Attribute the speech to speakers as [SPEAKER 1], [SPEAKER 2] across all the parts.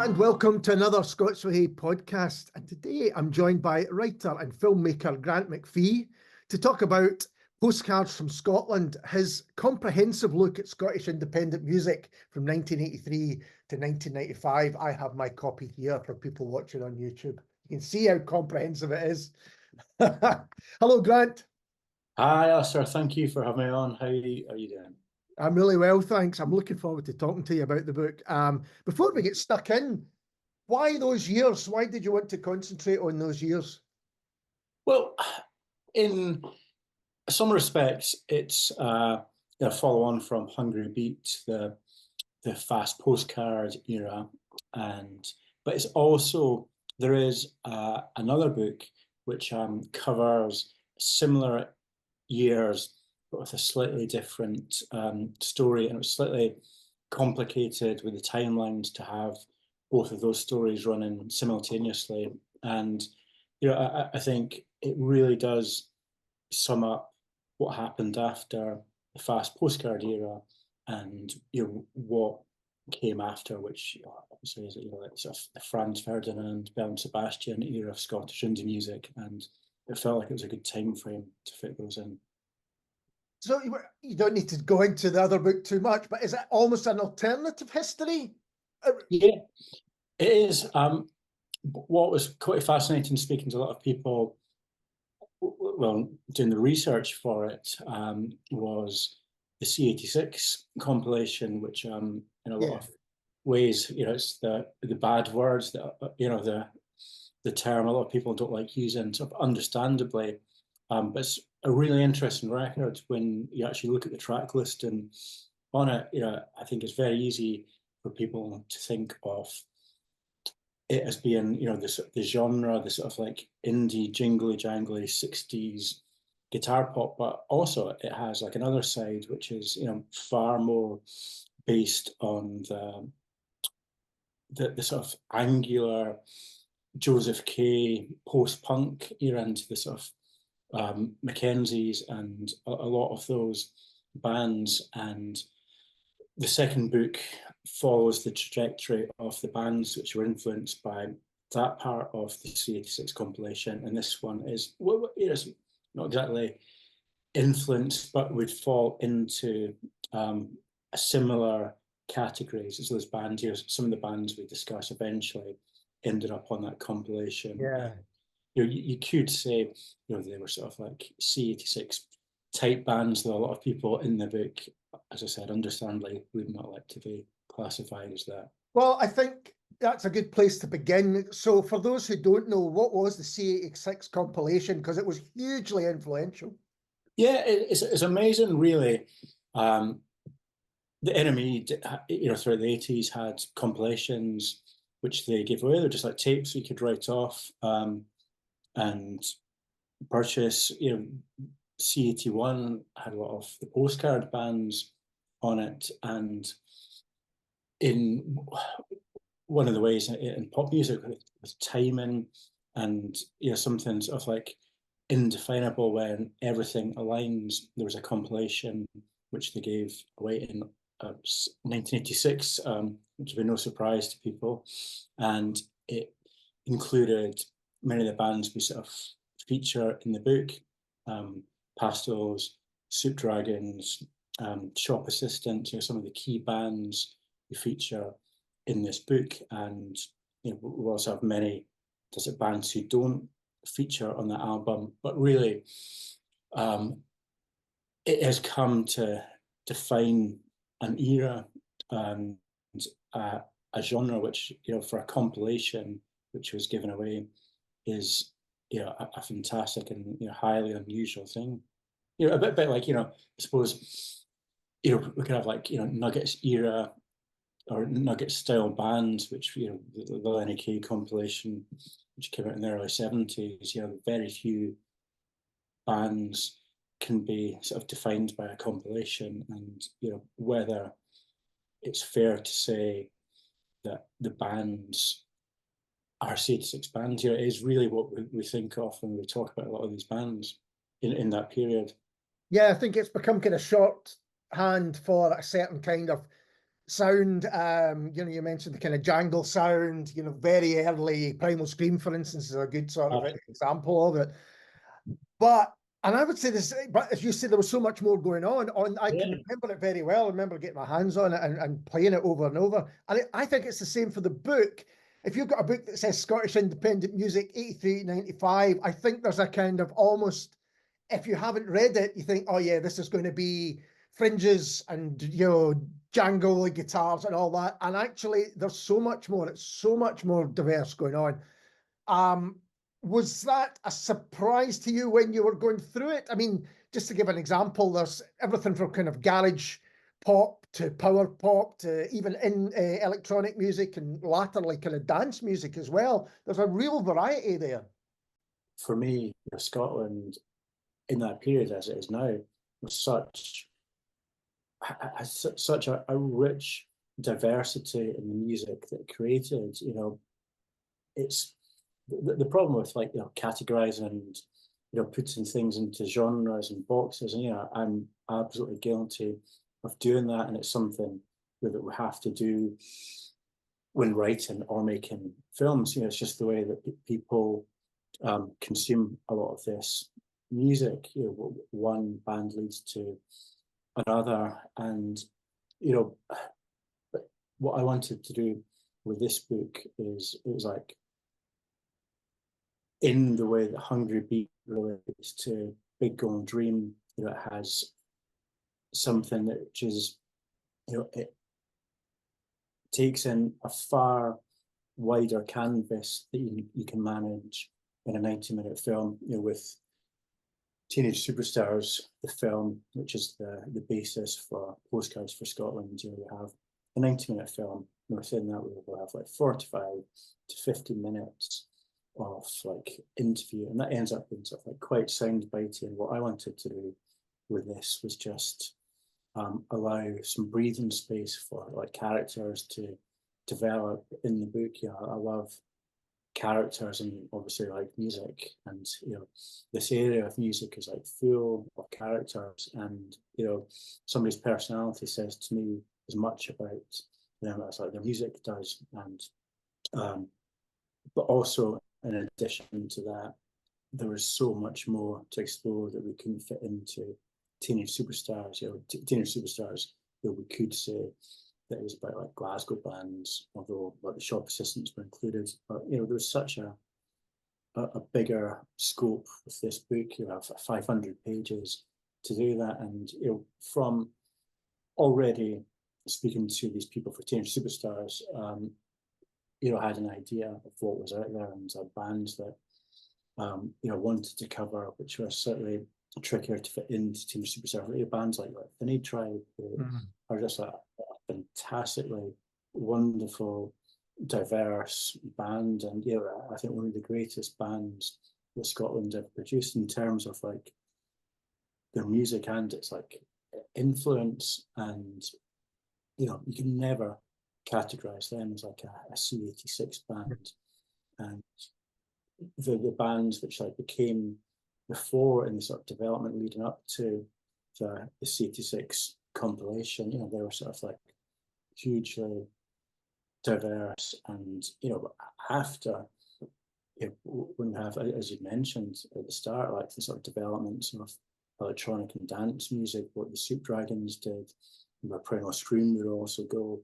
[SPEAKER 1] And welcome to another Scots Whay Hae podcast. And today I'm joined by writer and filmmaker Grant McPhee to talk about Postcards from Scotland, his comprehensive look at Scottish independent music from 1983 to 1995. I have my copy here for people watching on YouTube. You can see how comprehensive it is. Hello, Grant.
[SPEAKER 2] Hi, Alistair. Thank you for having me on. How are you doing?
[SPEAKER 1] I'm really well, thanks. I'm looking forward to talking to you about the book. Before we get stuck in, why those years? Why did you want to concentrate on those years?
[SPEAKER 2] Well, in some respects, it's a follow-on from Hungry Beat, the fast postcard era, but it's also there is another book which covers similar years but with a slightly different story, and it was slightly complicated with the timelines to have both of those stories running simultaneously. And I think it really does sum up what happened after the fast postcard era, and what came after, which obviously is like sort of the Franz Ferdinand, Belle and Sebastian era of Scottish indie music, and it felt like it was a good time frame to fit those in.
[SPEAKER 1] So you don't need to go into the other book too much, but is it almost an alternative history?
[SPEAKER 2] Yeah, it is. What was quite fascinating, speaking to a lot of people, well, doing the research for it, was the C86 compilation, which in a lot of ways, it's the bad words that the term a lot of people don't like using, sort of understandably, but it's a really interesting record when you actually look at the track list, and on it, I think it's very easy for people to think of it as being, the genre, the sort of like indie, jingly jangly 60s guitar pop, but also it has like another side, which is, far more based on the sort of angular Joseph Kay post-punk era, and the sort of Mackenzies and a lot of those bands. And the second book follows the trajectory of the bands which were influenced by that part of the C86 compilation, and this one is, well, it's not exactly influenced, but would fall into a similar categories as those bands. Some of the bands we discuss eventually ended up on that compilation.
[SPEAKER 1] Yeah.
[SPEAKER 2] You could say, they were sort of like C86 type bands, though a lot of people in the book, as I said, understandably, would not like to be classified as that.
[SPEAKER 1] Well, I think that's a good place to begin. So for those who don't know, what was the C86 compilation? Because it was hugely influential.
[SPEAKER 2] Yeah, it's amazing, really. The NME, throughout the 80s had compilations which they gave away. They're just like tapes you could write off and purchase. C81 had a lot of the postcard bands on it, and in one of the ways in pop music with timing and something sort of like indefinable when everything aligns. There was a compilation which they gave away in 1986, which would be no surprise to people, and it included many of the bands we sort of feature in the book. Pastels, Soup Dragons, Shop Assistants, some of the key bands we feature in this book. And we also have many bands who don't feature on the album, but really it has come to define an era and a genre which, for a compilation which was given away, is a fantastic and highly unusual thing. A bit like, I suppose, we could have like, Nuggets era or Nugget style bands, which, the Lenny Kaye compilation, which came out in the early 70s, very few bands can be sort of defined by a compilation. And, whether it's fair to say that the bands are C86 bands, is really what we think of when we talk about a lot of these bands in that period.
[SPEAKER 1] Yeah, I think it's become kind of shorthand for a certain kind of sound. You know, you mentioned the kind of jangle sound, you know, very early Primal Scream, for instance, is a good sort of example of it. But, and I would say this, but as you said, there was so much more going on. I can remember it very well. I remember getting my hands on it and playing it over and over. And I think it's the same for the book. If you've got a book that says Scottish Independent Music 83, 95, I think there's a kind of almost, if you haven't read it, you think, oh yeah, this is going to be fringes and, you know, jangle guitars and all that. And actually, there's so much more. It's so much more diverse going on. Was that a surprise to you when you were going through it? I mean, just to give an example, there's everything from kind of garage pop to power pop to even in electronic music and latterly kind of dance music as well. There's a real variety there.
[SPEAKER 2] For me, Scotland in that period, as it is now, was such a rich diversity in the music that it created. You know, it's the problem with, like, you know, categorizing and, you know, putting things into genres and boxes, and, you know, I'm absolutely guilty of doing that, and it's something that we have to do when writing or making films. You know, it's just the way that people consume a lot of this music. You know, one band leads to another, and, you know, what I wanted to do with this book is, it was like, in the way that Hungry Beat relates to Big Golden Dream, you know, it has something that, which is, you know, it takes in a far wider canvas that you can manage in a 90-minute film. You know, with Teenage Superstars, the film, which is the basis for Postcards for Scotland, you know, we have a 90-minute film, and within that we will have like 45 to 50 minutes of like interview, and that ends up being sort of like quite soundbitey. And what I wanted to do with this was just allow some breathing space for like characters to develop in the book. You know, I love characters, and obviously like music, and, you know, this area of music is like full of characters, and, you know, somebody's personality says to me as much about them as like their music does. And but also, in addition to that, there was so much more to explore that we couldn't fit into Teenage Superstars. You know, Teenage Superstars, you know, we could say that it was about like Glasgow bands, although like the shop assistants were included. But, you know, there was such a bigger scope with this book. You have 500 pages to do that, and, you know, from already speaking to these people for Teenage Superstars, you know, I had an idea of what was out there, and bands that you know, wanted to cover, which were certainly trickier to fit into Teenage Superstars. Bands like the Need Tribe are just a fantastically wonderful, diverse band, and, you know, I think one of the greatest bands that Scotland have produced in terms of like their music and its like influence. And, you know, you can never categorize them as like a C86 band. And the bands which like became before in the sort of development leading up to the C86 compilation, you know, they were sort of like hugely diverse. And, you know, after, you know, when we have, as you mentioned at the start, like the sort of developments of electronic and dance music, what the Soup Dragons did, where Primal Scream would also go,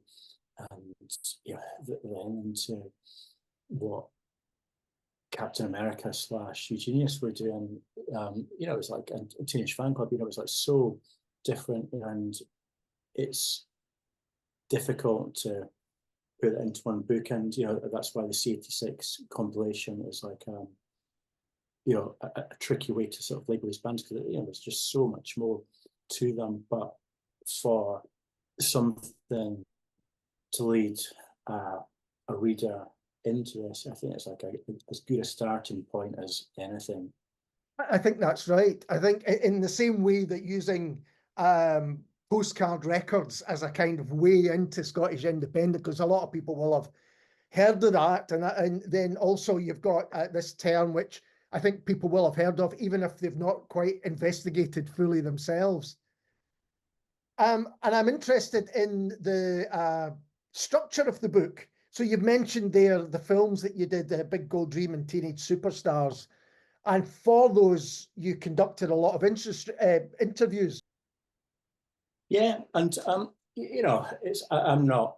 [SPEAKER 2] and, yeah, then into what Captain America / Eugenius were doing. You know, it was like a Teenage Fan Club. You know, it was like so different, and it's difficult to put it into one book. And, you know, that's why the C86 compilation is like, you know, a tricky way to sort of label these bands, because, you know, there's just so much more to them. But for something to lead a reader into this, I think it's like as good a starting point as anything.
[SPEAKER 1] I think that's right. I think in the same way that using postcard records as a kind of way into Scottish independence, because a lot of people will have heard of that, and then also you've got this term which I think people will have heard of, even if they've not quite investigated fully themselves. And I'm interested in the structure of the book. So you've mentioned there the films that you did, Big Gold Dream and Teenage Superstars. And for those, you conducted a lot of interviews.
[SPEAKER 2] Yeah, and I'm not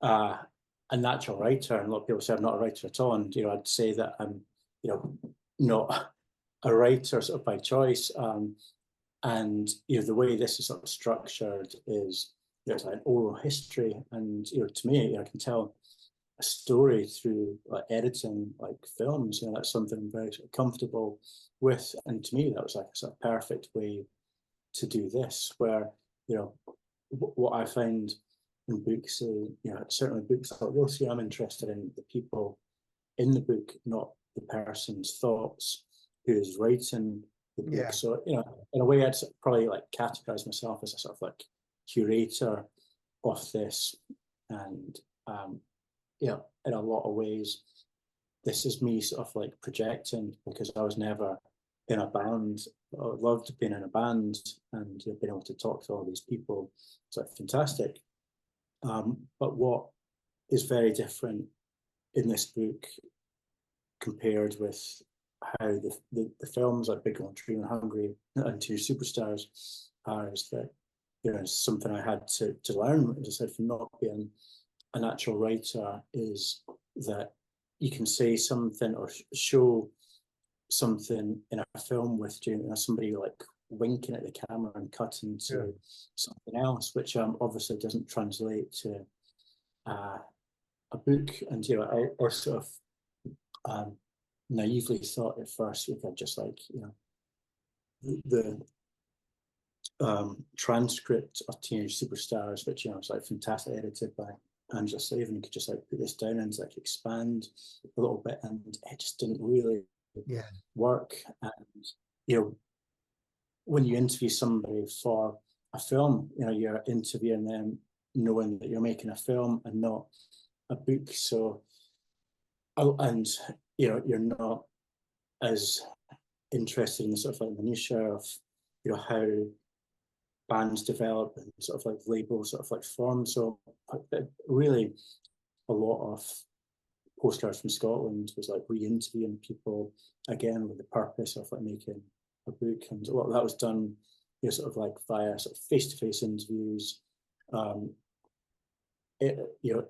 [SPEAKER 2] a natural writer, and a lot of people say I'm not a writer at all. And I'd say that I'm not a writer sort of by choice. And the way this is sort of structured is it's like an oral history, and to me, I can tell a story through like editing like films. That's something I'm very sort of comfortable with, and to me that was like a sort of perfect way to do this, where what I find in books, certainly books like this, I'm interested in the people in the book, not the person's thoughts who is writing the book.
[SPEAKER 1] Yeah.
[SPEAKER 2] So in a way, I'd probably like categorize myself as a sort of like curator of this, and in a lot of ways, this is me sort of like projecting, because I was never in a band. I loved being in a band, and being able to talk to all these people. It's like fantastic. But what is very different in this book compared with how the films like Big Gold Dream and Hungry and Two Superstars are, is that something I had to learn, as I said, from not being a natural writer, is that you can say something or show something in a film with somebody like winking at the camera and cutting to something else, which obviously doesn't translate to a book. And I sort of naively thought at first we could just like the transcript of Teenage Superstars, which is like fantastic, edited by Angela Slavin. You could just like put this down and like expand a little bit, and it just didn't really work. And when you interview somebody for a film, you're interviewing them knowing that you're making a film and not a book. So, and you're not as interested in the sort of like minutiae of how bands develop and sort of like label sort of like form. So really a lot of Postcards from Scotland was like re-interviewing people again with the purpose of like making a book, and a lot of that was done sort of like via sort of face-to-face interviews,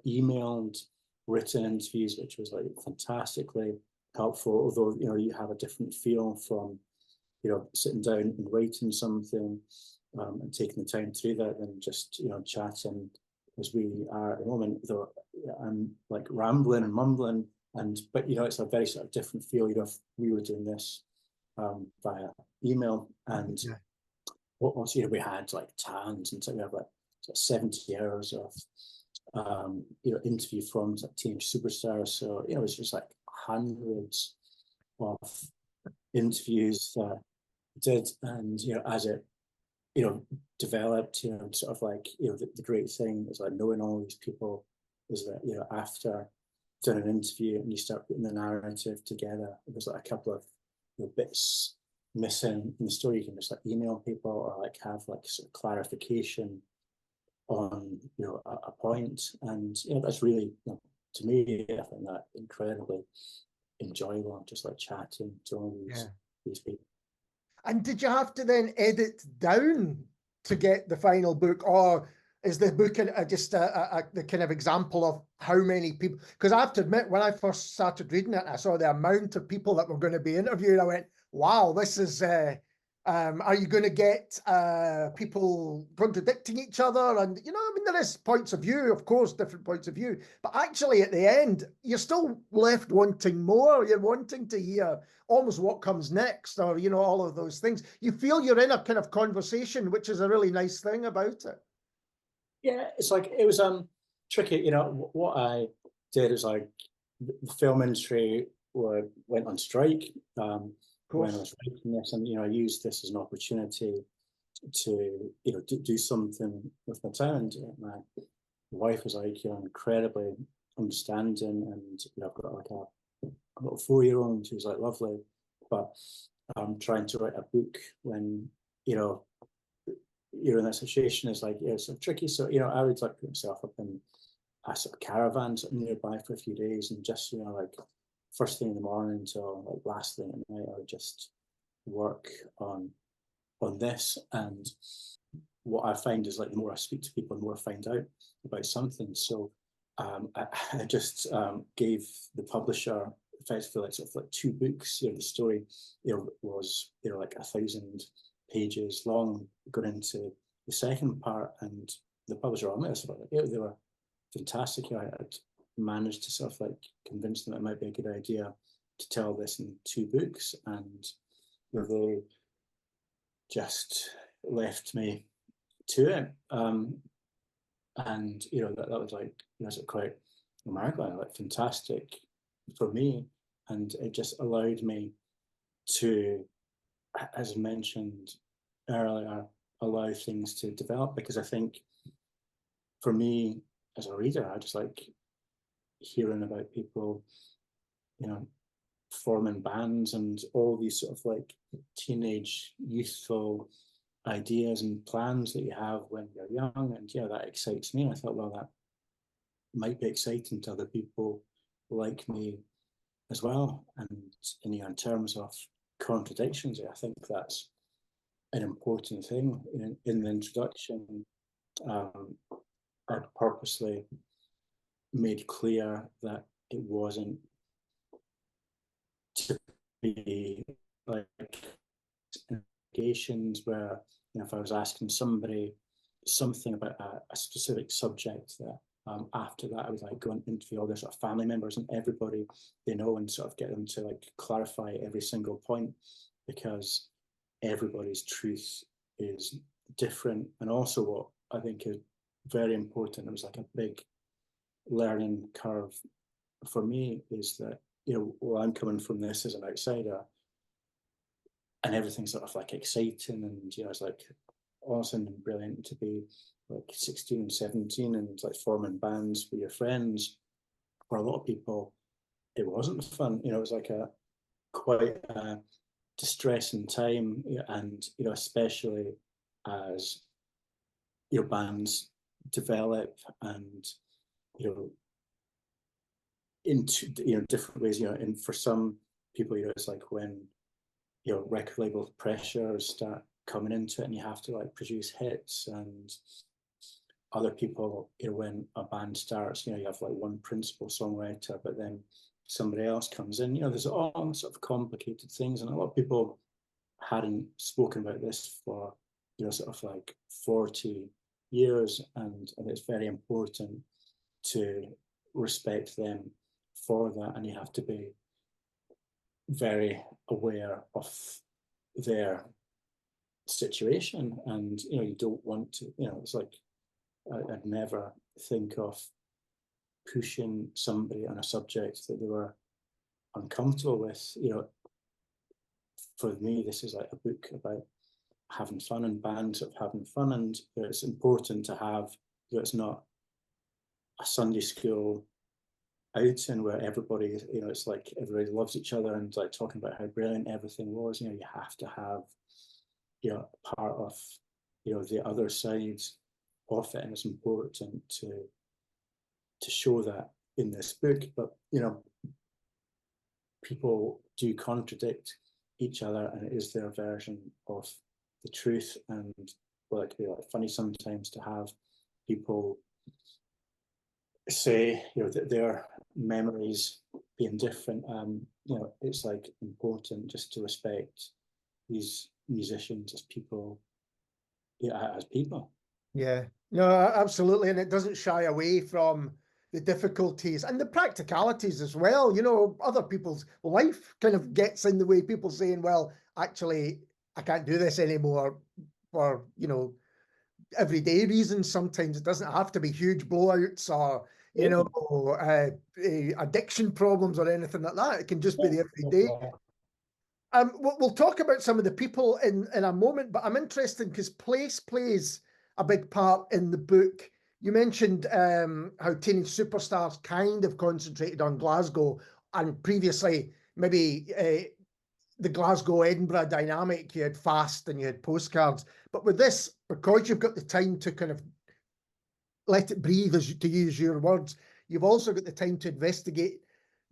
[SPEAKER 2] emailed, written interviews, which was like fantastically helpful, although you have a different feel from sitting down and writing something and taking the time to do that than just chatting as we are at the moment. Though I'm like rambling and mumbling, but it's a very sort of different feel. If we were doing this via email, and what else? We had like TANs, and so we have like 70 hours of interview from like Teenage Superstars. So it was just like hundreds of interviews that I did, and as it developed, sort of like the great thing is like knowing all these people is that after doing an interview and you start putting the narrative together, there's like a couple of bits missing in the story. You can just like email people or like have like sort of clarification on a point, and that's really to me, I find that incredibly enjoyable, just like chatting to all these people.
[SPEAKER 1] And did you have to then edit down to get the final book, or is the book just the kind of example of how many people? Because I have to admit, when I first started reading it, I saw the amount of people that were going to be interviewed. I went, wow, this is, are you going to get people contradicting each other? And, there is points of view, of course, different points of view. But actually, at the end, you're still left wanting more. You're wanting to hear almost what comes next, or, all of those things. You feel you're in a kind of conversation, which is a really nice thing about it.
[SPEAKER 2] Yeah, it's like, it was tricky. What I did is like the film industry went on strike when I was writing this, and I used this as an opportunity to do something with my time. And my wife was like incredibly understanding, and I've got like a little 4-year-old who's like lovely, but I'm trying to write a book when you're in that situation is like, it's sort of tricky. So, I would like put myself up in a sort of caravan sort of nearby for a few days, and just, like first thing in the morning till like last thing at night, I would just work on this. And what I find is, like, the more I speak to people, the more I find out about something. So I just gave the publisher effectively like sort of like 2 books. The story was like 1,000 pages long, going into the second part, and the publisher on this, they were fantastic. I had managed to sort of like convince them it might be a good idea to tell this in 2 books, and they just left me to it. And that was like, sort of quite remarkable, like fantastic for me. And it just allowed me to, as I mentioned earlier, allow things to develop, because I think for me as a reader, I just like hearing about people, forming bands and all these sort of like teenage youthful ideas and plans that you have when you're young. And that excites me. I thought, well, that might be exciting to other people like me as well. And in terms of contradictions, I think that's an important thing. In the introduction, I purposely made clear that it wasn't to be like investigations where, if I was asking somebody something about a specific subject, that after that I would like go and interview all their sort of family members and everybody they know, and sort of get them to like clarify every single point, because everybody's truth is different. And also what I think is very important, it was like a big learning curve for me, is that, well, I'm coming from this as an outsider, and everything's sort of like exciting, and it's like awesome and brilliant to be like 16 and 17 and like forming bands with your friends. For a lot of people, it wasn't fun. It was like a quite a distressing time, and especially as your bands develop, and into different ways. And for some people, it's like when record label pressures start coming into it, and you have to like produce hits. And other people, when a band starts, you have like one principal songwriter, but then somebody else comes in. There's all sort of complicated things, and a lot of people hadn't spoken about this for sort of like 40 years, and it's very important to respect them for that. And you have to be very aware of their situation, and you don't want to, it's like I'd never think of pushing somebody on a subject that they were uncomfortable with. For me, this is like a book about having fun, and bands of having fun, and it's important to have, it's not a Sunday school outing where everybody, it's like everybody loves each other and like talking about how brilliant everything was. You have to have, part of, the other side of it, and it's important to show that in this book. But people do contradict each other, and it is their version of the truth. And well, it can be like funny sometimes to have people say, that their memories being different. It's like important just to respect these musicians as people, as people.
[SPEAKER 1] Yeah, no, absolutely. And it doesn't shy away from the difficulties and the practicalities as well. Other people's life kind of gets in the way. People saying, well, actually, I can't do this anymore for, everyday reasons. Sometimes it doesn't have to be huge blowouts or, addiction problems or anything like that. It can just be the everyday. We'll talk about some of the people in a moment, but I'm interested because place plays a big part in the book. You mentioned how Teenage Superstars kind of concentrated on Glasgow, and previously maybe the Glasgow-Edinburgh dynamic. You had Fast and you had Postcards. But with this, because you've got the time to kind of let it breathe, as to use your words, you've also got the time to investigate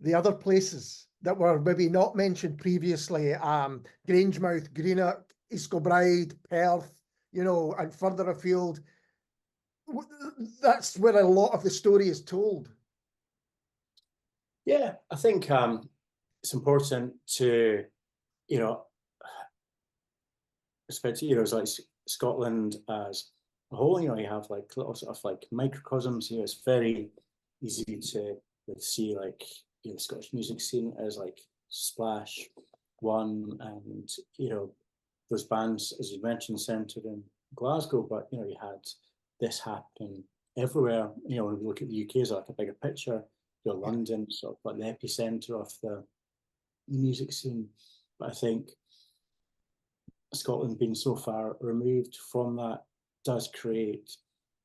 [SPEAKER 1] the other places that were maybe not mentioned previously. Grangemouth, Greenock, East Kilbride, Perth, you know, and further afield. That's where a lot of the story is told.
[SPEAKER 2] Yeah, I think it's important to, you know, especially, you know, it's like Scotland as a whole, you know, you have like little sort of like microcosms. You know, it's very easy to see like, you know, the Scottish music scene as like Splash, One, and, you know, those bands, as you mentioned, centred in Glasgow, but, you know, you had this happen everywhere. You know, when we look at the UK as like a bigger picture, you know, London, sort of like the epicenter of the music scene. But I think Scotland being so far removed from that does create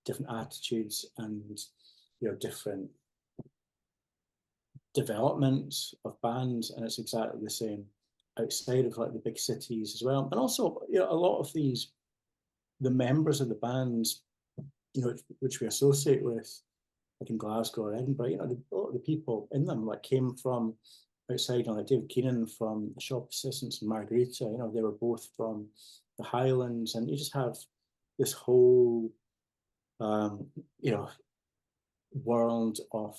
[SPEAKER 2] different attitudes and, you know, different developments of bands, and it's exactly the same outside of like the big cities as well. And also, you know, a lot of these, the members of the bands, you know, which we associate with, like in Glasgow or Edinburgh, you know, a lot of the people in them like came from outside, you know, like David Keenan from the Shop Assistants and Margarita, you know, they were both from the Highlands, and you just have this whole, you know, world of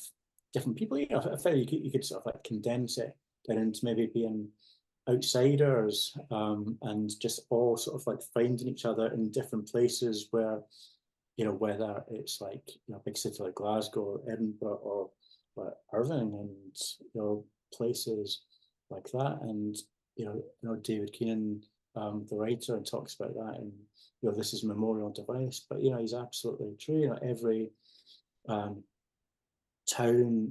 [SPEAKER 2] different people. You know, I feel you could sort of like condense it down into maybe being outsiders, and just all sort of like finding each other in different places where, you know, whether it's like, you know, big city like Glasgow or Edinburgh or like Irvine, and, you know, places like that. And, you know David Keenan, the writer, and talks about that, and, you know, this is a memorial device. But, you know, he's absolutely true. You know, every town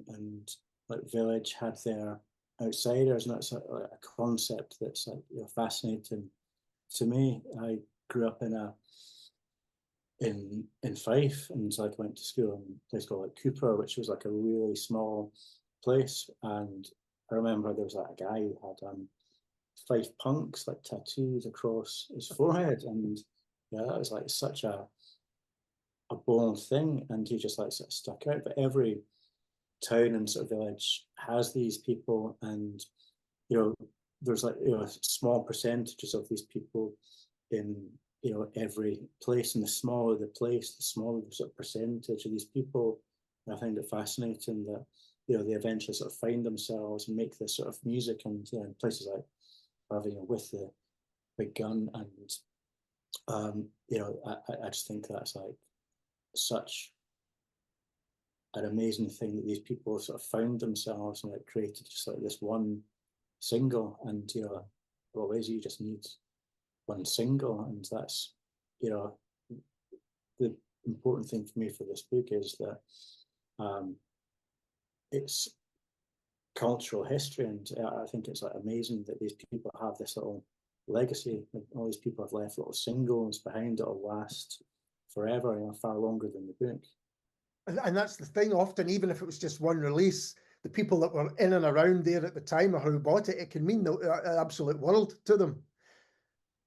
[SPEAKER 2] and like village had their outsiders, and that's a concept that's like, you know, fascinating to me. I grew up in Fife, and like went to school in a place called like Cooper, which was like a really small place. And I remember there was like a guy who had Fife punks like tattoos across his forehead, and yeah, that was like such a bold thing, and he just like sort of stuck out. But every town and sort of village has these people, and, you know, there's like, you know, small percentages of these people in, you know, every place, and the smaller the place, the smaller the sort of percentage of these people. And I find it fascinating that, you know, they eventually sort of find themselves and make this sort of music, and, you know, in places like Irvine, you know, with the big gun. And you know, I just think that's like such an amazing thing that these people sort of found themselves and like created just like this one single. And, you know, always you just need one single, and that's, you know, the important thing for me for this book is that it's cultural history, and I think it's like amazing that these people have this little legacy. Like, all these people have left little singles behind that will last forever, you know, far longer than the book.
[SPEAKER 1] And that's the thing, often, even if it was just one release, the people that were in and around there at the time or who bought it, it can mean the absolute world to them.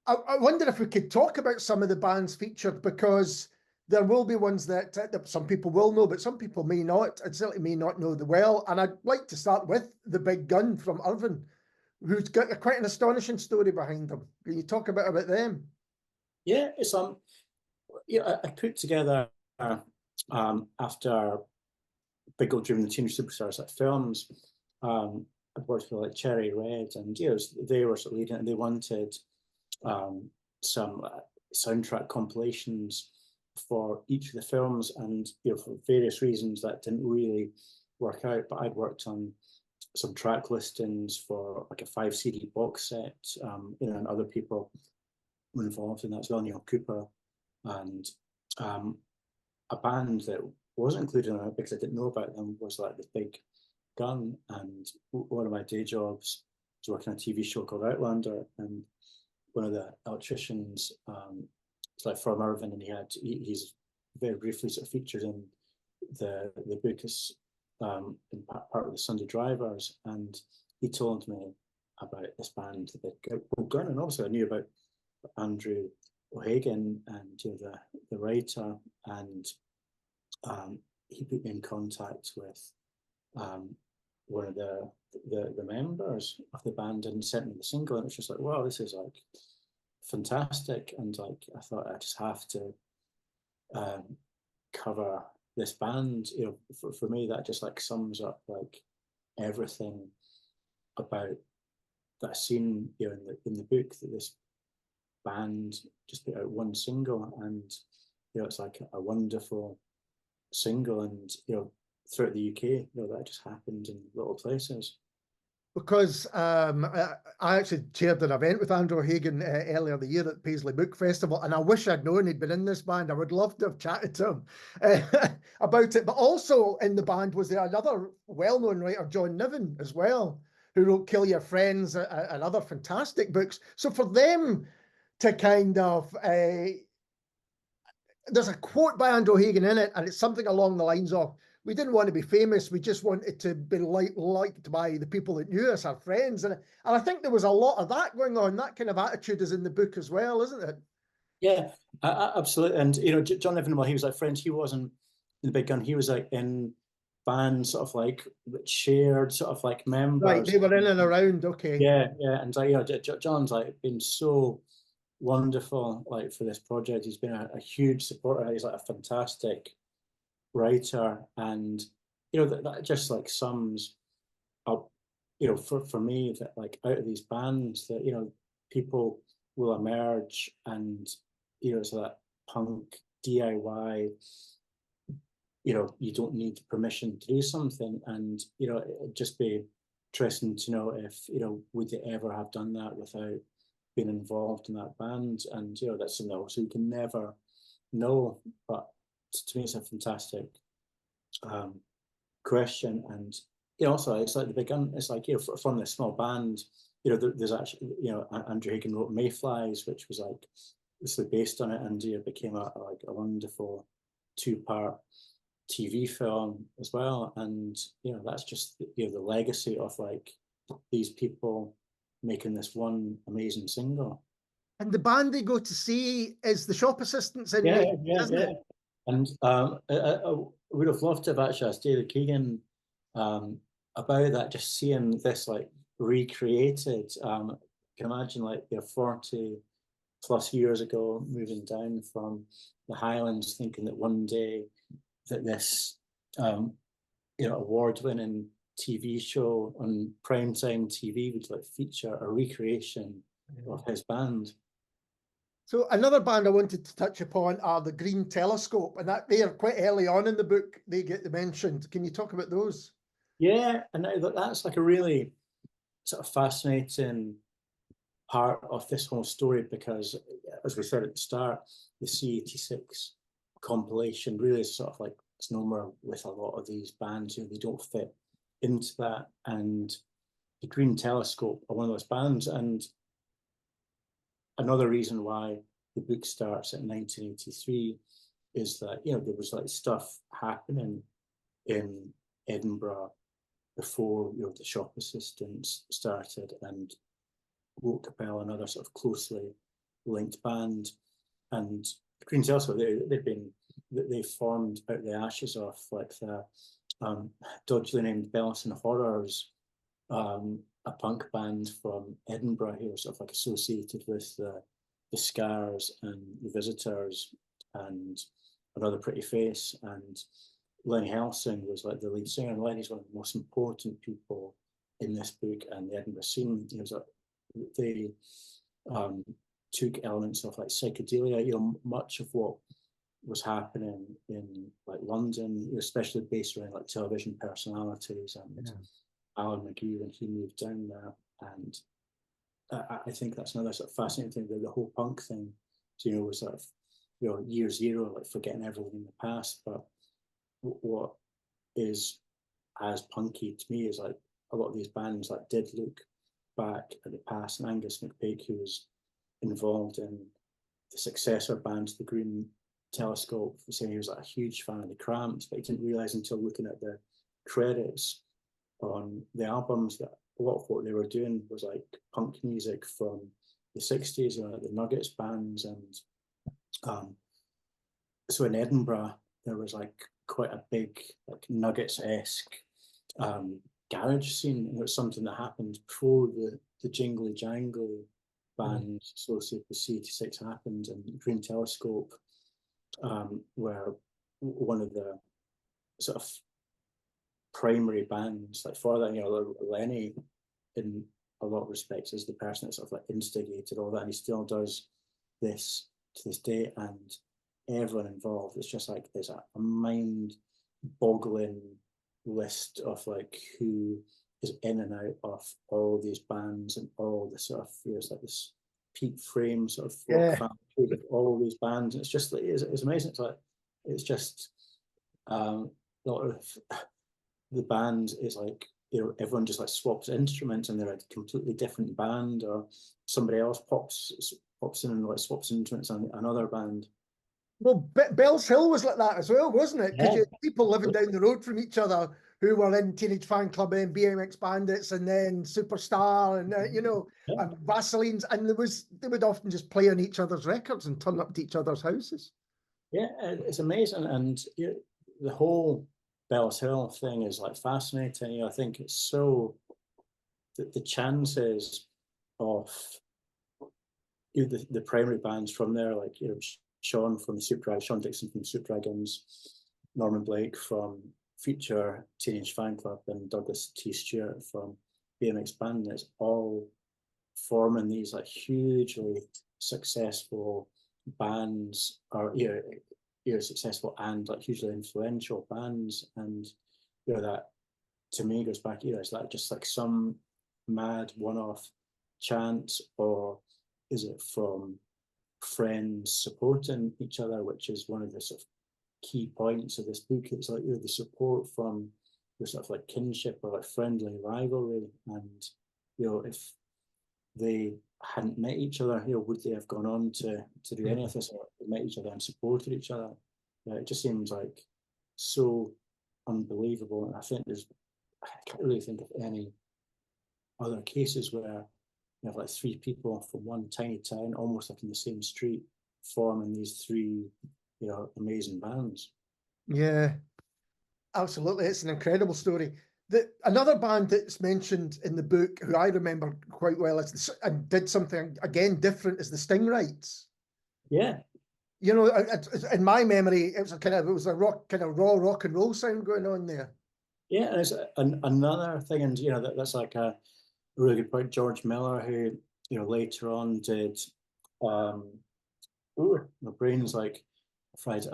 [SPEAKER 1] I wonder if we could talk about some of the bands featured, because there will be ones that some people will know, but some people may not, and certainly may not know the well. And I'd like to start with the Big Gun from Irvine, who's got quite an astonishing story behind them. Can you talk about them?
[SPEAKER 2] Yeah, it's yeah, I put together after Big Gold Dream and the Teenage Superstars like films. I'd worked with like Cherry Red, and, you know, they were sort of leading it, and they wanted some soundtrack compilations for each of the films, and, you know, for various reasons that didn't really work out. But I'd worked on some track listings for like a 5 CD box set, you know, and other people were involved in that as well. Neil Cooper, and a band that wasn't included in it because I didn't know about them was like the Big Gun. And one of my day jobs was working on a TV show called Outlander, and one of the electricians, it's like from Irvine, and he's very briefly sort of featured in the book as in part of the Sunday Drivers. And he told me about this band that they'd begun, and also I knew about Andrew O'Hagan and the writer, and he put me in contact with one of the members of the band and sent me the single, and it's just like, wow, this is like fantastic. And like I thought I just have to cover this band. For me that just like sums up like everything about that scene in the book, that this band just put out one single, and it's like a wonderful single, and throughout the UK, that just happened in little places.
[SPEAKER 1] Because I actually chaired an event with Andrew O'Hagan earlier the year at Paisley Book Festival, and I wish I'd known he'd been in this band. I would love to have chatted to him about it. But also in the band was there another well-known writer, John Niven, as well, who wrote Kill Your Friends and other fantastic books. So for them to kind of... there's a quote by Andrew O'Hagan in it, and it's something along the lines of, we didn't want to be famous, we just wanted to be liked by the people that knew us, our friends. And I think there was a lot of that going on. That kind of attitude is in the book as well, isn't it?
[SPEAKER 2] Yeah, absolutely. And John Niven, he was like friends. He wasn't in the big gun. He was like in bands, sort of like shared sort of like members.
[SPEAKER 1] Right, they were in and around. Okay.
[SPEAKER 2] Yeah. And John's like been so wonderful like for this project. He's been a huge supporter. He's like a fantastic writer, and that just like sums up for me that like out of these bands that people will emerge, and it's that punk DIY, you don't need permission to do something, and it'd just be interesting to know if would they ever have done that without being involved in that band. And that's something else you can never know, but to me it's a fantastic question. And also it's like the big gun, it's like from this small band, there's actually Andrew Hagan wrote Mayflies, which was like loosely based on it, and became a wonderful 2-part TV film as well. And that's just the legacy of like these people making this one amazing single.
[SPEAKER 1] And the band they go to see is the Shop Assistants in isn't it?
[SPEAKER 2] And I would have loved to have actually asked David Keegan about that, just seeing this like recreated. You can imagine like they're 40 plus years ago, moving down from the Highlands, thinking that one day that this award-winning TV show on primetime TV would like feature a recreation of his band.
[SPEAKER 1] So another band I wanted to touch upon are the Green Telescope, and that they are quite early on in the book. They get mentioned. Can you talk about those?
[SPEAKER 2] Yeah, and that's like a really sort of fascinating part of this whole story, because as we said at the start, the C86 compilation really is sort of like it's normal with a lot of these bands. They don't fit into that, and the Green Telescope are one of those bands. And another reason why the book starts at 1983 is that there was like stuff happening in Edinburgh before the Shop Assistants started, and Woke Capella, another sort of closely linked band. And the Green Telescope, they formed out of the ashes of like the dodgily named Bellison Horrors, a punk band from Edinburgh who were sort of like associated with the Scars and the Visitors and Another Pretty Face. And Lenny Helsing was like the lead singer, and Lenny's one of the most important people in this book and the Edinburgh scene. They took elements of like psychedelia, much of what was happening in like London, especially based around like television personalities and Alan McGee when he moved down there. And I think that's another sort of fascinating thing, the whole punk thing, was sort of, year zero, like forgetting everything in the past. But what is as punky to me is like a lot of these bands like did look back at the past, and Angus McPhee, who was involved in the successor band to the Green Telescope, was saying he was like a huge fan of the Cramps, but he didn't realise until looking at the credits on the albums that a lot of what they were doing was like punk music from the 60s, the Nuggets bands. And so in Edinburgh, there was like quite a big, like Nuggets-esque garage scene. And it was something that happened before the Jingly Jangly band associated with C86 happened, and Green Telescope, where one of the sort of primary bands, like for that, Lenny, in a lot of respects, is the person that sort of like instigated all that, and he still does this to this day. And everyone involved, it's just like there's a mind-boggling list of like who is in and out of all these bands and all the sort of, it's like this Pete Frame sort of folk family of all these bands. And it's just like it's amazing. It's like it's just a lot of the band is like, everyone just like swaps instruments and they're a completely different band, or somebody else pops in and like swaps instruments on another band.
[SPEAKER 1] Well, Bells Hill was like that as well, wasn't it? Because you had people living down the road from each other who were in Teenage Fan Club and BMX Bandits and then Superstar and, and Vaseline's. And they would often just play on each other's records and turn up to each other's houses.
[SPEAKER 2] Yeah, it's amazing. And the whole Bells Hill thing is like fascinating. I think it's so that the chances of the primary bands from there, like Sean from the Sean Dixon from the Soup Dragons, Norman Blake from Future Teenage Fan Club, and Douglas T. Stewart from BMX Bandits, all forming these like hugely successful bands, or successful and like hugely influential bands. And that to me goes back, it's like just like some mad one-off chant, or is it from friends supporting each other, which is one of the sort of key points of this book. It's like the support from the sort of like kinship or like friendly rivalry. And if they hadn't met each other, would they have gone on to do any of this, or met each other and supported each other? It just seems like so unbelievable. And I can't really think of any other cases where you have like three people from one tiny town, almost like in the same street, forming these three, amazing bands.
[SPEAKER 1] Yeah, absolutely. It's an incredible story. Another band that's mentioned in the book, who I remember quite well, and did something again different, is the Stingrays.
[SPEAKER 2] Yeah.
[SPEAKER 1] In my memory, it was a rock, kind of raw rock and roll sound going on there.
[SPEAKER 2] Yeah, and it's another thing, and that's like a really good point. George Miller, who later on did, my brain's like fried.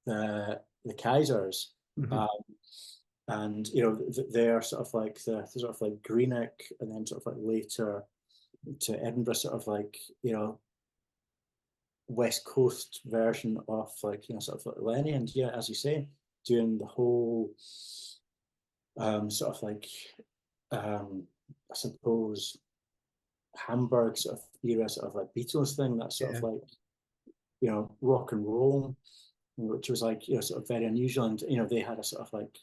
[SPEAKER 2] The Kaisers, and they're sort of like the sort of like Greenock, and then sort of like later to Edinburgh, sort of like West Coast version of like sort of like Lenny. And as you say, doing the whole sort of like I suppose Hamburg sort of era, sort of like Beatles thing, that sort of like rock and roll, which was like sort of very unusual. And they had a sort of like,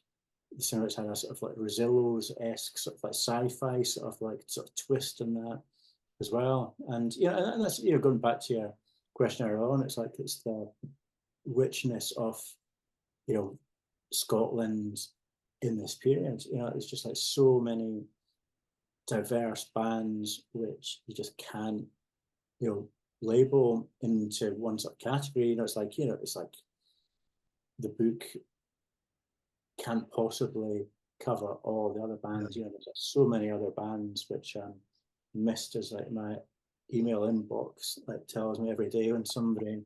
[SPEAKER 2] the Singers had a sort of like Rosillos-esque sort of like sci-fi sort of twist in that as well. And and that's going back to your question earlier on, it's like it's the richness of Scotland in this period. It's just like so many diverse bands which you just can't label into one sort of category. It's like it's like the book can't possibly cover all the other bands. There's so many other bands which missed as like my email inbox that tells me every day when somebody.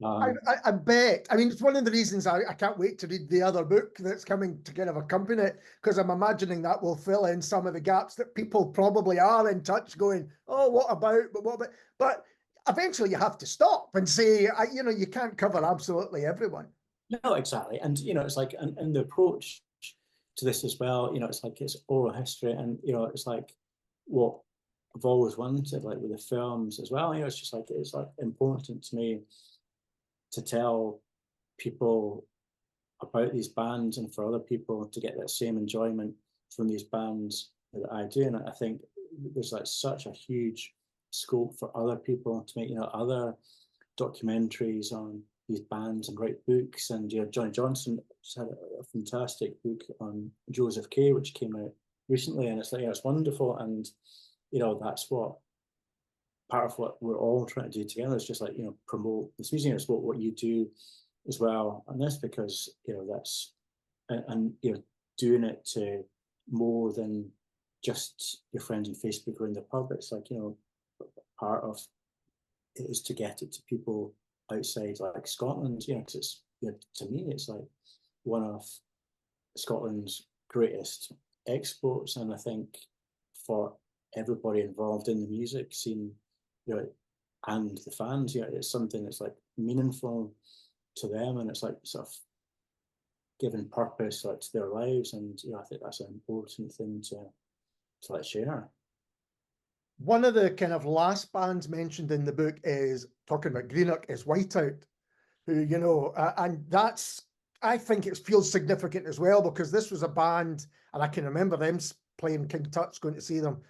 [SPEAKER 1] I bet. I mean, it's one of the reasons I can't wait to read the other book that's coming to kind of accompany it, because I'm imagining that will fill in some of the gaps that people probably are in touch going, oh, what about, but what about? But eventually you have to stop and say, you can't cover absolutely everyone.
[SPEAKER 2] No, exactly. And, it's like, and the approach to this as well, it's like it's oral history, and, it's like what I've always wanted, like with the films as well, it's just like, it's like important to me to tell people about these bands, and for other people to get that same enjoyment from these bands that I do, and I think there's like such a huge scope for other people to make, you know, other documentaries on these bands and write books. And you know, Johnny Johnson had a fantastic book on Joseph Kay, which came out recently, and it's like, yeah, it's wonderful. And you know, that's what part of what we're all trying to do together is just like, you know, promote this music. It's what you do as well on this, because you know that's and you know, doing it to more than just your friends on Facebook or in the pub. It's like, you know, part of it is to get it to people outside like Scotland, you know, because it's, you know, to me it's like one of Scotland's greatest exports, and I think for everybody involved in the music scene, you know, and the fans, you know, it's something that's like meaningful to them, and it's like sort of giving purpose like to their lives, and you know, I think that's an important thing to like share.
[SPEAKER 1] One of the kind of last bands mentioned in the book is talking about Greenock is Whiteout, who, you know, and that's, I think it feels significant as well, because this was a band, and I can remember them playing King Tut's, going to see them,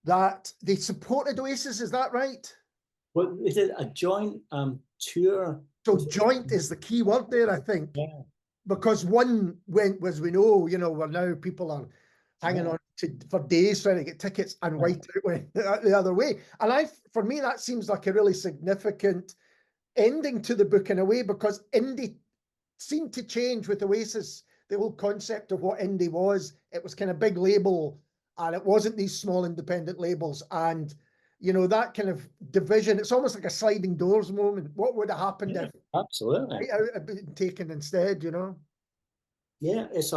[SPEAKER 1] that they supported Oasis, is that right?
[SPEAKER 2] Well, they did a joint tour.
[SPEAKER 1] So joint is the key word there, I think.
[SPEAKER 2] Yeah.
[SPEAKER 1] Because one went, as we know, you know, where now people are hanging on for days trying to get tickets, and Whiteout went the other way. And for me, that seems like a really significant ending to the book in a way, because indie seemed to change with Oasis. The whole concept of what indie was, it was kind of big label, and it wasn't these small independent labels. And you know, that kind of division, it's almost like a sliding doors moment. What would have happened if
[SPEAKER 2] Absolutely
[SPEAKER 1] Whiteout had been taken instead, you know?
[SPEAKER 2] Yeah, it's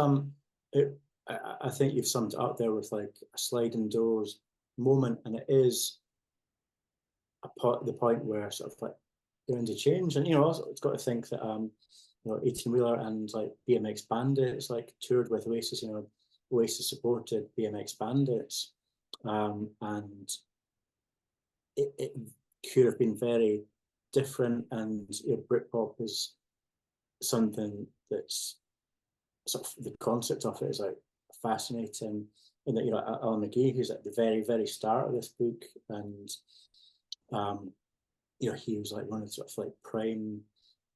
[SPEAKER 2] I think you've summed it up there with like a sliding doors moment, and it is the point where sort of like you're into change. And you know, also it's got to think that you know, 18 Wheeler and like BMX Bandits like toured with Oasis. You know, Oasis supported BMX Bandits, and it could have been very different. And you know, Britpop is something that's sort of, the concept of it is like fascinating. And that, you know, Alan McGee, who's at the very, very start of this book, and you know, he was like one of the sort of like prime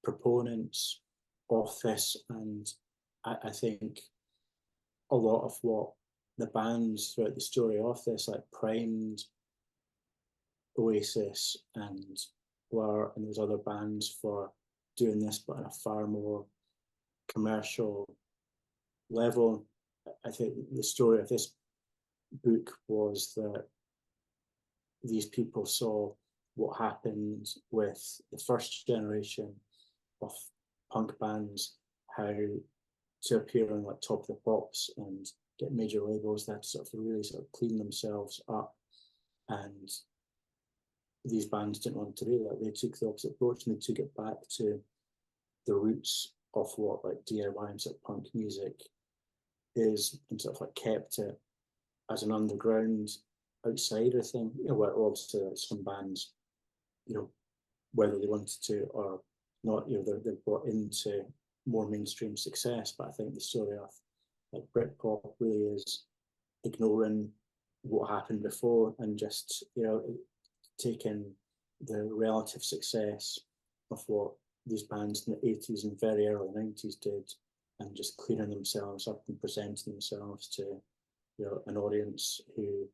[SPEAKER 2] proponents of this. And I think a lot of what the bands throughout the story of this like primed Oasis and Blur and those other bands for doing this, but on a far more commercial level. I think the story of this book was that these people saw what happened with the first generation of punk bands, how to appear on like Top of the Pops and get major labels, they had to sort of really sort of clean themselves up. And these bands didn't want to do that. They took the opposite approach, and they took it back to the roots of what like DIY and sort of punk music is, and sort of like kept it as an underground outsider thing. You know, where obviously like some bands, you know, whether they wanted to or not, you know, they're brought into more mainstream success. But I think the story of like Britpop really is ignoring what happened before, and just, you know, taking the relative success of what these bands in the 80s and very early 90s did, and just cleaning themselves up and presenting themselves to, you know, an audience who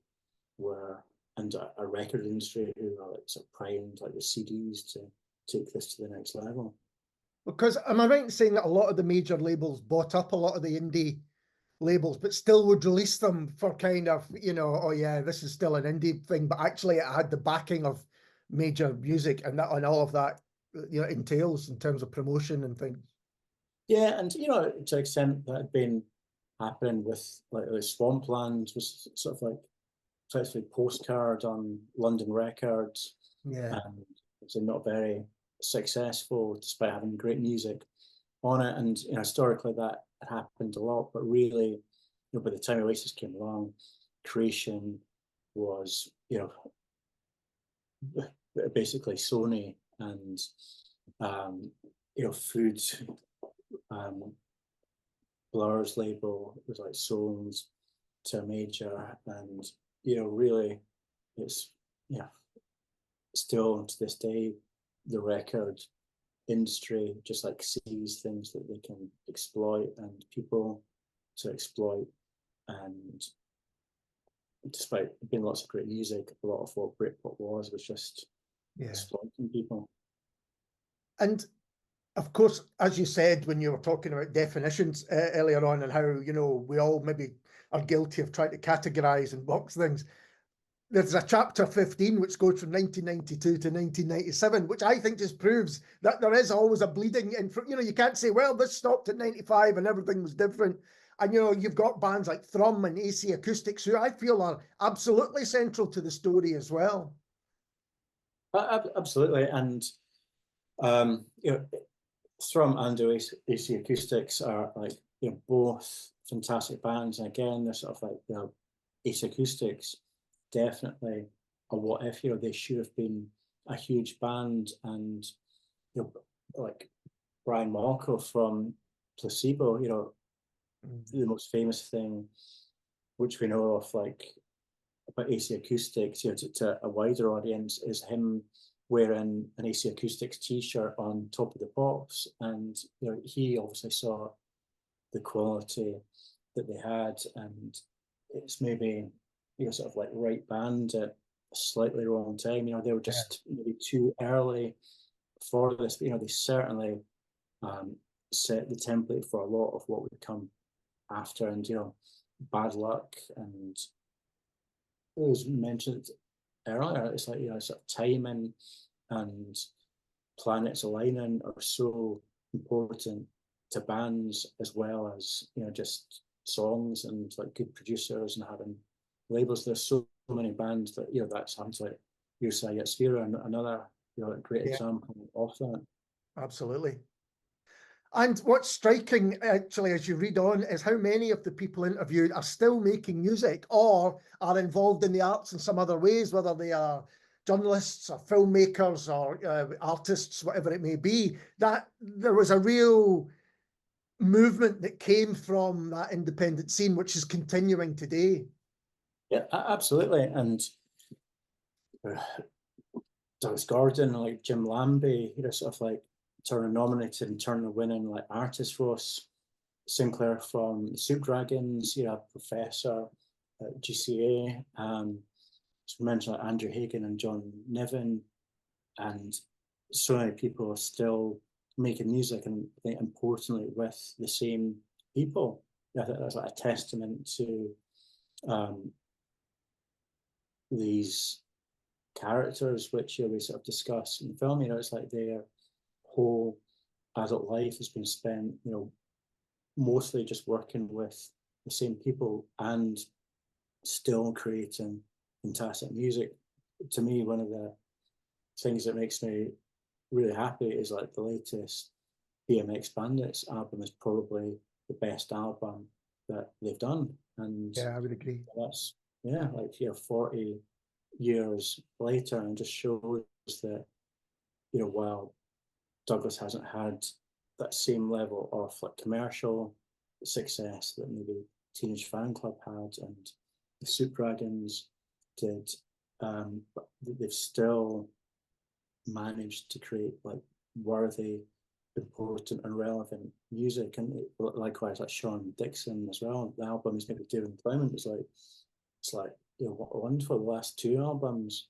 [SPEAKER 2] were, and a record industry who are like sort of primed like the CDs to take this to the next level.
[SPEAKER 1] Because am I right in saying that a lot of the major labels bought up a lot of the indie labels, but still would release them for kind of, you know, oh yeah, this is still an indie thing, but actually it had the backing of major music, and that, and all of that, you know, entails in terms of promotion and things.
[SPEAKER 2] Yeah, and you know, to an extent that had been happening with like Swampland was sort of like effectively Postcard on London Records.
[SPEAKER 1] Yeah.
[SPEAKER 2] And it's not very successful despite having great music on it. And you know, historically that happened a lot, but really, you know, by the time Oasis came along, Creation was, you know, basically Sony, and you know, Food Blur's label. It was like Soames to a major, and really, it's still to this day, the record industry just like sees things that they can exploit and people to exploit, and despite being lots of great music, a lot of what Britpop was just exploiting people.
[SPEAKER 1] And of course, as you said when you were talking about definitions earlier on, and how we all maybe are guilty of trying to categorize and box things. There's a chapter 15 which goes from 1992 to 1997, which I think just proves that there is always a bleeding. And you can't say, well, this stopped at 95 and everything was different. And you've got bands like Thrum and AC Acoustics, who I feel are absolutely central to the story as well.
[SPEAKER 2] Absolutely, and Thrum and AC Acoustics are like both fantastic bands, and again, they're sort of like AC Acoustics definitely a what if. They should have been a huge band, and like Brian Molko from Placebo, the most famous thing which we know of like about AC Acoustics, to a wider audience, is him wearing an AC Acoustics t-shirt on Top of the Pops, and he obviously saw the quality that they had, and it's maybe sort of like right band at a slightly wrong time. They were just maybe too early for this, but they certainly set the template for a lot of what would come after. And Bad Luck, and it was mentioned earlier, it's like sort of timing and planets aligning are so important to bands, as well as just songs and like good producers and having labels. There's so many bands that that sounds like Usai Yatsvira, and another great example of that.
[SPEAKER 1] Absolutely. And what's striking, actually, as you read on, is how many of the people interviewed are still making music or are involved in the arts in some other ways, whether they are journalists or filmmakers or artists, whatever it may be. That there was a real movement that came from that independent scene, which is continuing today.
[SPEAKER 2] Yeah, absolutely. And Douglas Gordon, like Jim Lambie, sort of like Turner nominated and Turner winning like artist Ross Sinclair from Soup Dragons, Professor at GCA, so mentioned like Andrew Hagen and John Niven, and so many people are still making music, and I think importantly with the same people. I think that's like a testament to these characters which we sort of discuss in the film. It's like their whole adult life has been spent mostly just working with the same people and still creating fantastic music. To me, one of the things that makes me really happy is like the latest BMX Bandits album is probably the best album that they've done. And
[SPEAKER 1] yeah, I would agree.
[SPEAKER 2] That's 40 years later, and just shows that while Douglas hasn't had that same level of like commercial success that maybe Teenage Fan Club had and the Soup Dragons did, but they've still managed to create like worthy, important and relevant music. And likewise like Sean Dixon as well, the album he's maybe doing Clement is like, it's like wonderful. The last two albums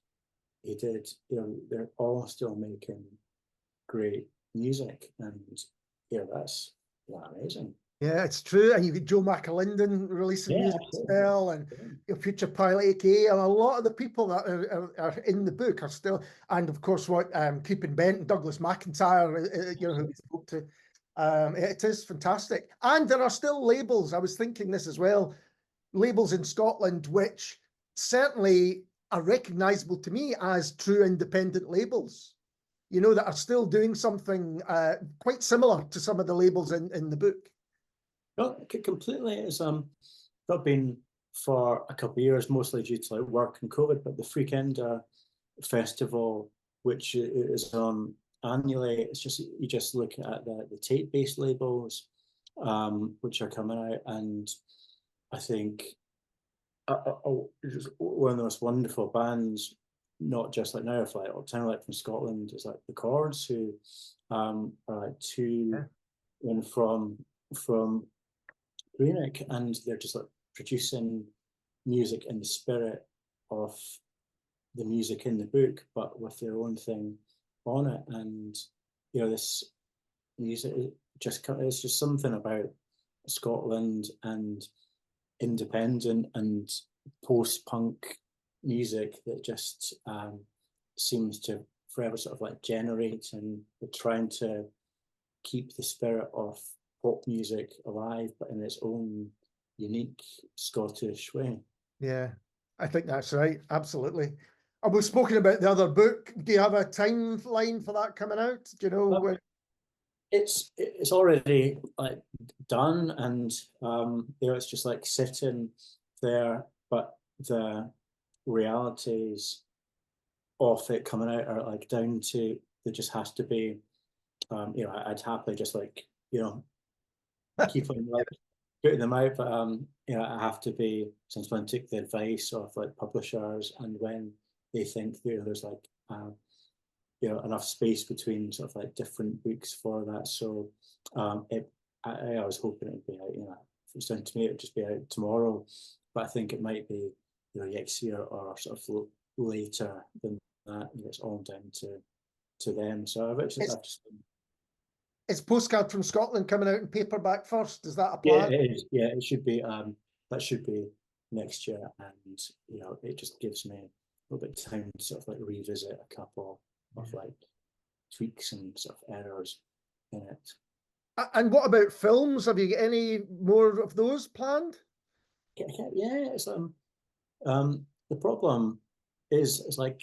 [SPEAKER 2] he did, they're all still making great music, and that's amazing.
[SPEAKER 1] Yeah, it's true. And you've got Joe McAlinden releasing music as well, and your Future Pilot AK, and a lot of the people that are in the book are still, and of course what Keeping Bent and Douglas Macintyre, who we spoke to. It is fantastic. And there are still labels, I was thinking this as well, labels in Scotland which certainly are recognisable to me as true independent labels, that are still doing something quite similar to some of the labels in the book.
[SPEAKER 2] No, completely. It's not been for a couple of years, mostly due to like work and COVID, but the Freakender Festival, which is annually, it's just you just look at the tape-based labels, which are coming out, and I think just one of the most wonderful bands, not just like now, like kind of like from Scotland, is like the Chords, who are like two and from Greenock, and they're just like producing music in the spirit of the music in the book, but with their own thing on it. And this music it's just something about Scotland and independent and post-punk music that just seems to forever sort of like generate, and we're trying to keep the spirit of pop music alive, but in its own unique Scottish way.
[SPEAKER 1] Yeah, I think that's right. Absolutely. And we've spoken about the other book. Do you have a timeline for that coming out? Do you know when?
[SPEAKER 2] It's already like done, and it's just like sitting there, but the realities of it coming out are like down to there just has to be I'd happily just like keep on like putting them out, but I have to be sometimes take the advice of like publishers, and when they think there's like enough space between sort of like different books for that. So I was hoping it would be out, if it's down to me, it would just be out tomorrow, but I think it might be next year or sort of later than that. It's all down to them. So I've just
[SPEAKER 1] Is Postcard from Scotland coming out in paperback first? Is that a
[SPEAKER 2] yeah,
[SPEAKER 1] plan?
[SPEAKER 2] it is. Yeah, it should be. That should be next year, and it just gives me a little bit of time to sort of like revisit a couple of like tweaks and sort of errors in it.
[SPEAKER 1] And what about films? Have you got any more of those planned?
[SPEAKER 2] Yeah, it's the problem is it's like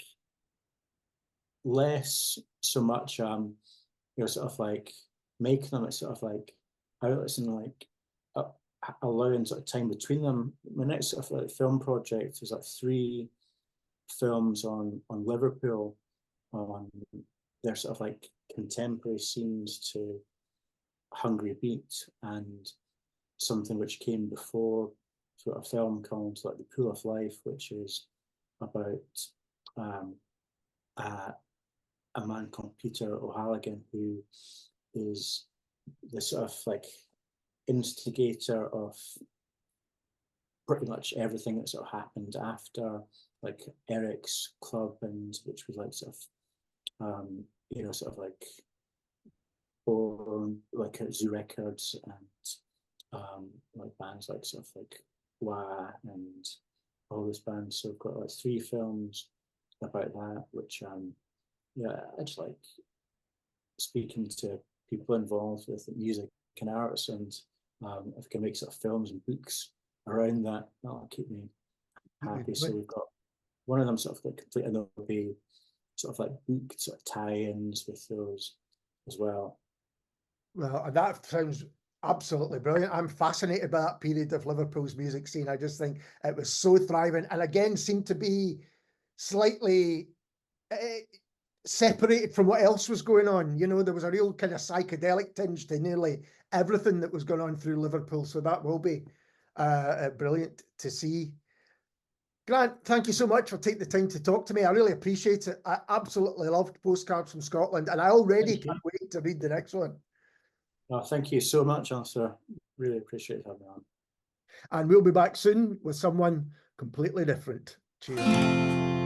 [SPEAKER 2] less so much sort of like making them. It's sort of like outlets and like allowing sort of time between them. My next sort of like film project is like 3 films on Liverpool, on their sort of like contemporary scenes to Hungry Beat, and something which came before, sort of film called like The Pool of Life, which is about a man called Peter O'Halloran, who is the sort of like instigator of pretty much everything that sort of happened after like Eric's Club, and which was like sort of sort of like born like at Zoo Records, and like bands like sort of like Wah and all those bands. So I've got like 3 films about that, which I just like speaking to people involved with music and arts, and if I can make sort of films and books around that, that'll keep me happy. So we've got one of them sort of like complete, and there'll be sort of like book sort of tie-ins with those as well.
[SPEAKER 1] Well, that sounds absolutely brilliant. I'm fascinated by that period of Liverpool's music scene. I just think it was so thriving, and again seemed to be slightly separated from what else was going on. There was a real kind of psychedelic tinge to nearly everything that was going on through Liverpool. So that will be brilliant to see. Grant, thank you so much for taking the time to talk to me. I really appreciate it. I absolutely loved Postcards from Scotland, and I already can't wait to read the next one.
[SPEAKER 2] Oh, thank you so much, Arthur. Really appreciate having me on.
[SPEAKER 1] And we'll be back soon with someone completely different. Cheers.